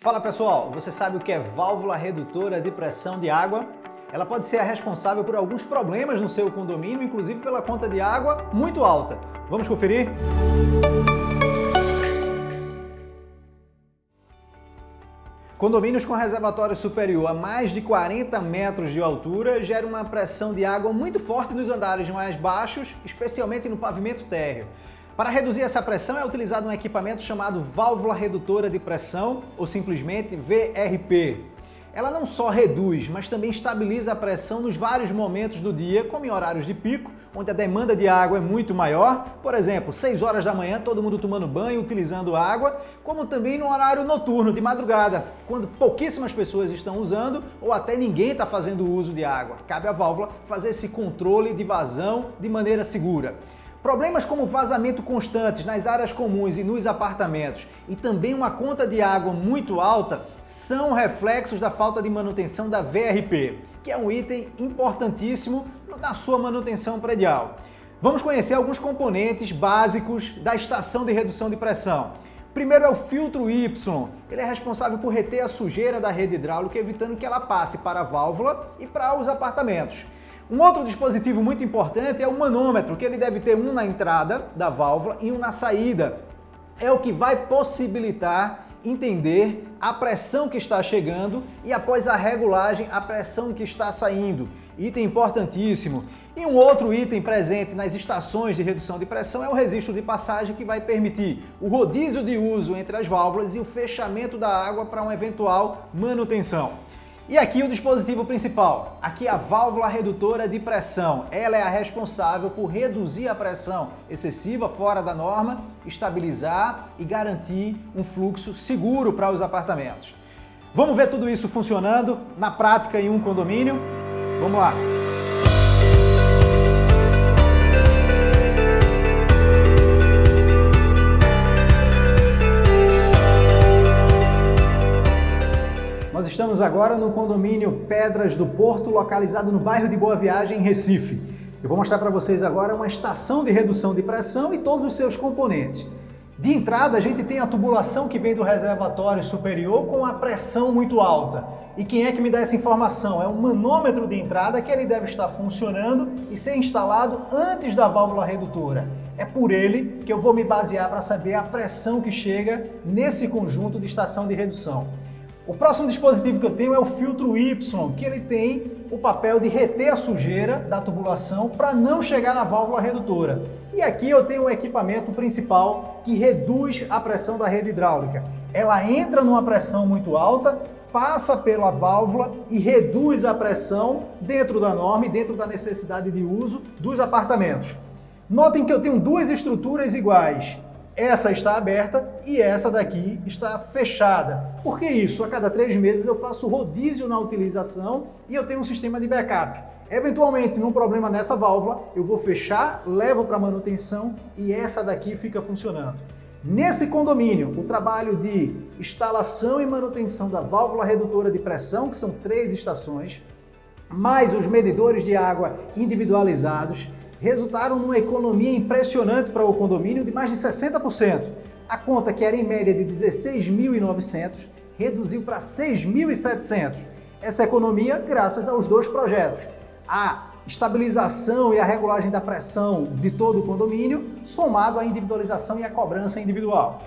Fala pessoal, você sabe o que é válvula redutora de pressão de água? Ela pode ser a responsável por alguns problemas no seu condomínio, inclusive pela conta de água muito alta. Vamos conferir? Condomínios com reservatório superior a mais de 40 metros de altura geram uma pressão de água muito forte nos andares mais baixos, especialmente no pavimento térreo. Para reduzir essa pressão é utilizado um equipamento chamado válvula redutora de pressão, ou simplesmente VRP. Ela não só reduz, mas também estabiliza a pressão nos vários momentos do dia, como em horários de pico, onde a demanda de água é muito maior, por exemplo, 6 horas da manhã, todo mundo tomando banho, utilizando água, como também no horário noturno, de madrugada, quando pouquíssimas pessoas estão usando ou até ninguém está fazendo uso de água. Cabe à válvula fazer esse controle de vazão de maneira segura. Problemas como vazamento constantes nas áreas comuns e nos apartamentos e também uma conta de água muito alta são reflexos da falta de manutenção da VRP, que é um item importantíssimo na sua manutenção predial. Vamos conhecer alguns componentes básicos da estação de redução de pressão. Primeiro é o filtro Y. Ele é responsável por reter a sujeira da rede hidráulica, evitando que ela passe para a válvula e para os apartamentos. Um outro dispositivo muito importante é o manômetro, que ele deve ter um na entrada da válvula e um na saída. É o que vai possibilitar entender a pressão que está chegando e após a regulagem, a pressão que está saindo. Item importantíssimo. E um outro item presente nas estações de redução de pressão é o registro de passagem, que vai permitir o rodízio de uso entre as válvulas e o fechamento da água para uma eventual manutenção. E aqui o dispositivo principal, aqui a válvula redutora de pressão. Ela é a responsável por reduzir a pressão excessiva fora da norma, estabilizar e garantir um fluxo seguro para os apartamentos. Vamos ver tudo isso funcionando na prática em um condomínio? Vamos lá! Nós estamos agora no condomínio Pedras do Porto, localizado no bairro de Boa Viagem, em Recife. Eu vou mostrar para vocês agora uma estação de redução de pressão e todos os seus componentes. De entrada, a gente tem a tubulação que vem do reservatório superior com a pressão muito alta. E quem é que me dá essa informação? É um manômetro de entrada que ele deve estar funcionando e ser instalado antes da válvula redutora. É por ele que eu vou me basear para saber a pressão que chega nesse conjunto de estação de redução. O próximo dispositivo que eu tenho é o filtro Y, que ele tem o papel de reter a sujeira da tubulação para não chegar na válvula redutora. E aqui eu tenho o equipamento principal que reduz a pressão da rede hidráulica. Ela entra numa pressão muito alta, passa pela válvula e reduz a pressão dentro da norma e dentro da necessidade de uso dos apartamentos. Notem que eu tenho duas estruturas iguais. Essa está aberta e essa daqui está fechada. Por que isso? A cada 3 meses eu faço rodízio na utilização e eu tenho um sistema de backup. Eventualmente, num problema nessa válvula, eu vou fechar, levo para manutenção e essa daqui fica funcionando. Nesse condomínio, o trabalho de instalação e manutenção da válvula redutora de pressão, que são 3 estações, mais os medidores de água individualizados, resultaram numa economia impressionante para o condomínio de mais de 60%. A conta, que era em média de 16.900, reduziu para 6.700. Essa economia graças aos 2 projetos. A estabilização e a regulagem da pressão de todo o condomínio, somado à individualização e à cobrança individual.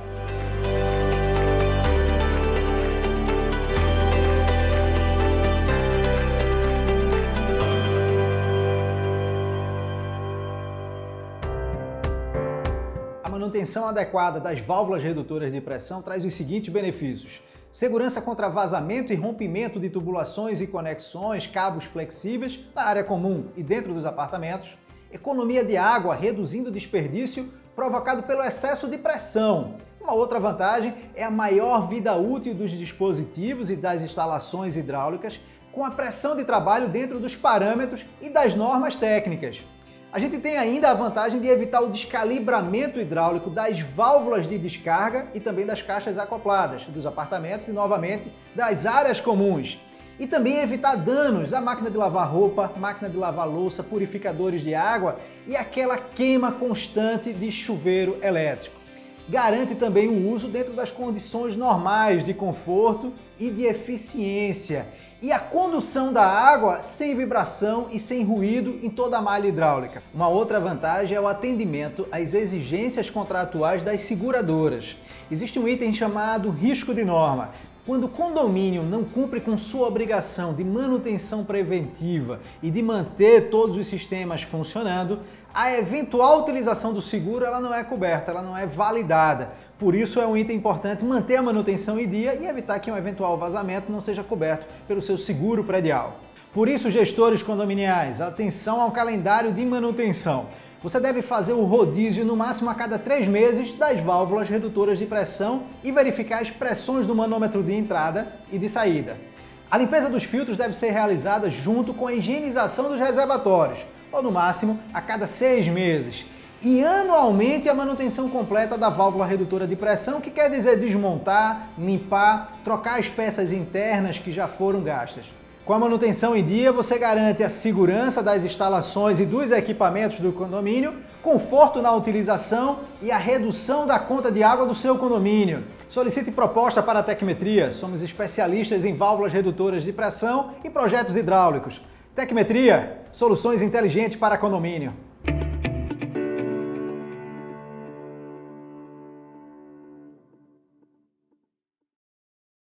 A manutenção adequada das válvulas redutoras de pressão traz os seguintes benefícios: segurança contra vazamento e rompimento de tubulações e conexões, cabos flexíveis na área comum e dentro dos apartamentos, economia de água, reduzindo o desperdício provocado pelo excesso de pressão. Uma outra vantagem é a maior vida útil dos dispositivos e das instalações hidráulicas, com a pressão de trabalho dentro dos parâmetros e das normas técnicas. A gente tem ainda a vantagem de evitar o descalibramento hidráulico das válvulas de descarga e também das caixas acopladas dos apartamentos e, novamente, das áreas comuns. E também evitar danos à máquina de lavar roupa, máquina de lavar louça, purificadores de água e aquela queima constante de chuveiro elétrico. garante também o uso dentro das condições normais de conforto e de eficiência. E a condução da água sem vibração e sem ruído em toda a malha hidráulica. Uma outra vantagem é o atendimento às exigências contratuais das seguradoras. Existe um item chamado risco de norma. Quando o condomínio não cumpre com sua obrigação de manutenção preventiva e de manter todos os sistemas funcionando, a eventual utilização do seguro ela não é coberta, ela não é validada. Por isso é um item importante manter a manutenção em dia e evitar que um eventual vazamento não seja coberto pelo seu seguro predial. Por isso, gestores condominiais, atenção ao calendário de manutenção. Você deve fazer o rodízio no máximo a cada 3 meses das válvulas redutoras de pressão e verificar as pressões do manômetro de entrada e de saída. A limpeza dos filtros deve ser realizada junto com a higienização dos reservatórios, ou no máximo a cada 6 meses. E anualmente a manutenção completa da válvula redutora de pressão, que quer dizer desmontar, limpar, trocar as peças internas que já foram gastas. Com a manutenção em dia, você garante a segurança das instalações e dos equipamentos do condomínio, conforto na utilização e a redução da conta de água do seu condomínio. Solicite proposta para a Tecmetria. Somos especialistas em válvulas redutoras de pressão e projetos hidráulicos. Tecmetria, soluções inteligentes para condomínio.